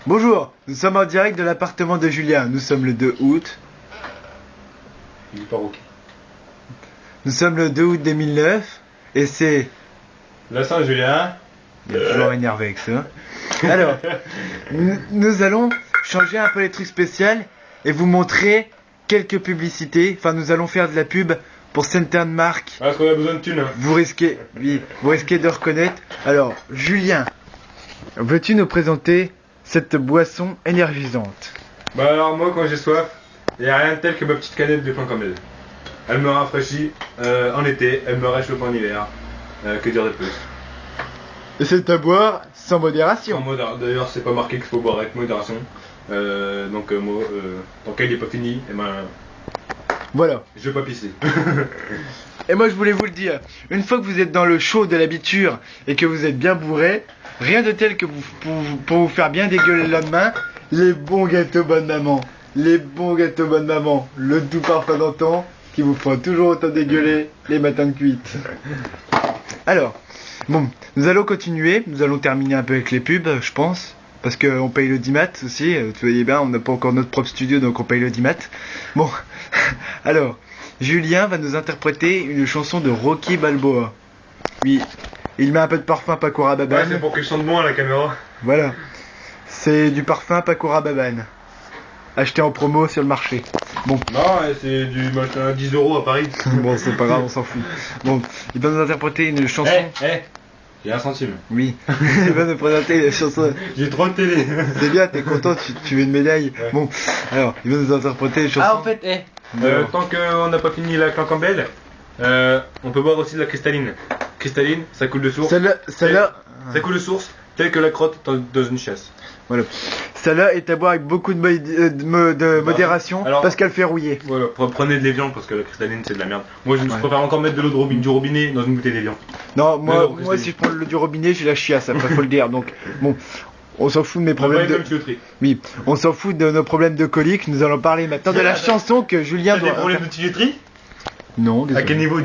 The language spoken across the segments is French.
Bonjour, nous sommes en direct de l'appartement de Julien. Nous sommes le 2 août. Il est pas rookie. Nous sommes le 2 août 2009 et c'est... La Saint-Julien. Il est toujours énervé avec ça. Alors, nous allons changer un peu les trucs spéciaux et vous montrer quelques publicités. Enfin, nous allons faire de la pub pour certaines marques. Ah, parce qu'on a besoin de thunes. Vous risquez de reconnaître. Alors, Julien, veux-tu nous présenter cette boisson énergisante? Bah alors moi quand j'ai soif, il n'y a rien de tel que ma petite canette de pain comme elle. Elle me rafraîchit en été, elle me réchauffe en hiver. Que dire de plus? Et c'est à boire sans modération. D'ailleurs c'est pas marqué qu'il faut boire avec modération. Moi, tant qu'elle n'est pas finie, eh ben, Voilà. je vais pas pisser. Et moi je voulais vous le dire, une fois que vous êtes dans le chaud de l'habiture et que vous êtes bien bourré, rien de tel que pour vous faire bien dégueuler le lendemain, les bons gâteaux bonne maman. Les bons gâteaux bonne maman. Le doux parfum d'antan qui vous fera toujours autant dégueuler les matins de cuite. Alors, bon, nous allons continuer, nous allons terminer un peu avec les pubs, je pense. Parce qu'on paye le 10 mat aussi, vous voyez bien, on n'a pas encore notre propre studio donc on paye le 10 mat. Bon, alors, Julien va nous interpréter une chanson de Rocky Balboa. Oui, il met un peu de parfum Paco Ouais, Rabanne. c'est pour qu'il chante bon à la caméra. Voilà, c'est du parfum Paco Rabanne. Acheté en promo sur le marché. Bon, Non, c'est du machin à 10 € à Paris. bon, c'est pas grave, on s'en fout. Bon, il va nous interpréter une chanson. J'ai 1 centime. Oui, il va nous présenter une chanson. J'ai 3 de télé. C'est bien, t'es content, tu veux une médaille. Ouais. Bon, alors, il va nous interpréter une chanson. Ah, en fait, tant qu'on n'a pas fini la clancambelle, on peut boire aussi de la cristalline. Cristalline, ça coule de source. Celle-là, Ça coule de source, telle que la crotte dans une chasse. voilà. Celle-là est à boire avec beaucoup de modération Alors- parce qu'elle fait rouiller. Voilà, prenez de l'évian parce que la cristalline c'est de la merde. Moi je préfère encore mettre de l'eau de robinet, du robinet dans une bouteille d'évian. Non, Mais moi, non, moi cristalline. si je prends le du robinet, j'ai la chiasse, après faut le dire. Donc, bon, on s'en fout de mes problèmes de... Oui, on s'en fout de nos problèmes de colique. Nous allons parler maintenant de la chanson que Julien T'as doit... des problèmes de tuyauterie? Non, À désolé. quel niveau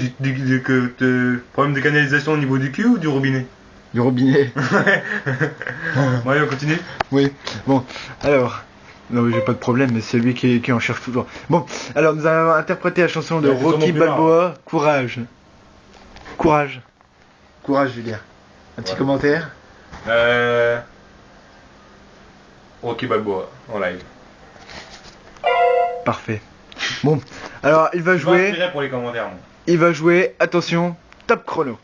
problème de canalisation au niveau du cul ou du robinet? Du robinet. Ouais, on continue. Oui, bon, alors... Non, mais j'ai pas de problème, mais c'est lui qui en cherche toujours. Bon, alors nous allons interpréter la chanson de Ouais, c'est Rocky sûrement plus Balboa, Courage. Courage. Courage, Julien. Un petit Ouais. commentaire? Rocky Balboa en live. Parfait. Bon, alors il va Je vais jouer, inspirer pour les commentaires. Moi. attention, top chrono.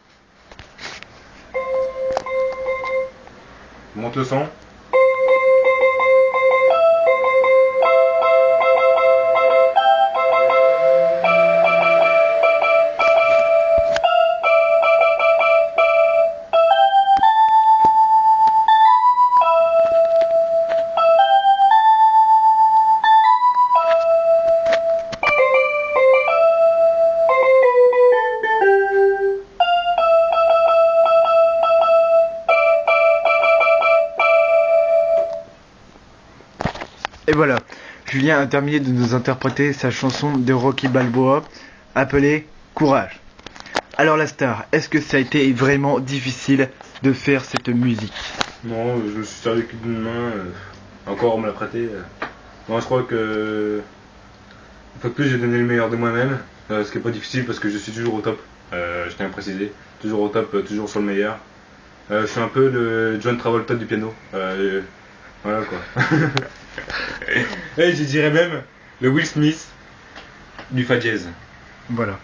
Monte le son. Et voilà, Julien a terminé de nous interpréter sa chanson de Rocky Balboa, appelée Courage. Alors la star, est-ce que ça a été vraiment difficile de faire cette musique? Non, je me suis servi qu'une main. Encore on me l'a prêté. Non, je crois que. Une fois de plus, j'ai donné le meilleur de moi-même. Ce qui est pas difficile parce que je suis toujours au top. Je tiens à préciser. Toujours au top, toujours sur le meilleur. Je suis un peu le John Travolta du piano. Voilà quoi. Et je dirais même le Will Smith du fa jazz. Voilà.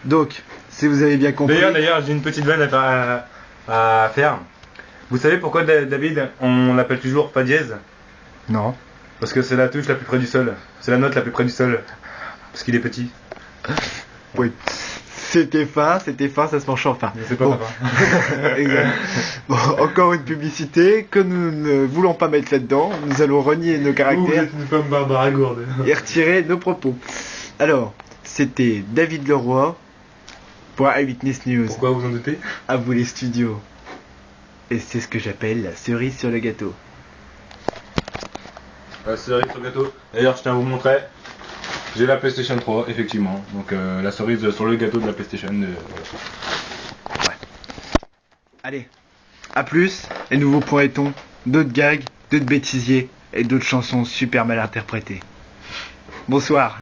Donc, si vous avez bien compris... D'ailleurs, j'ai une petite vanne à faire. Vous savez pourquoi David, on l'appelle toujours fa jazz? Non. Parce que c'est la touche la plus près du sol. C'est la note la plus près du sol. Parce qu'il est petit. Oui. C'était fin, ça se mange en fin. Mais c'est pas Bon. sympa. Exact. Bon, encore une publicité que nous ne voulons pas mettre là-dedans. Nous allons renier nos Vous caractères êtes une femme barbare et gourde. et retirer nos propos. Alors, c'était David Leroy pour Eyewitness News. Pourquoi vous en doutez? À vous les studios. Et c'est ce que j'appelle la cerise sur le gâteau. La cerise sur le gâteau. D'ailleurs, je tiens à vous montrer. J'ai la PlayStation 3, effectivement. Donc la cerise sur le gâteau de la PlayStation. Voilà. Allez, à plus, et nous vous promettons d'autres gags d'autres bêtisiers et d'autres chansons super mal interprétées. Bonsoir.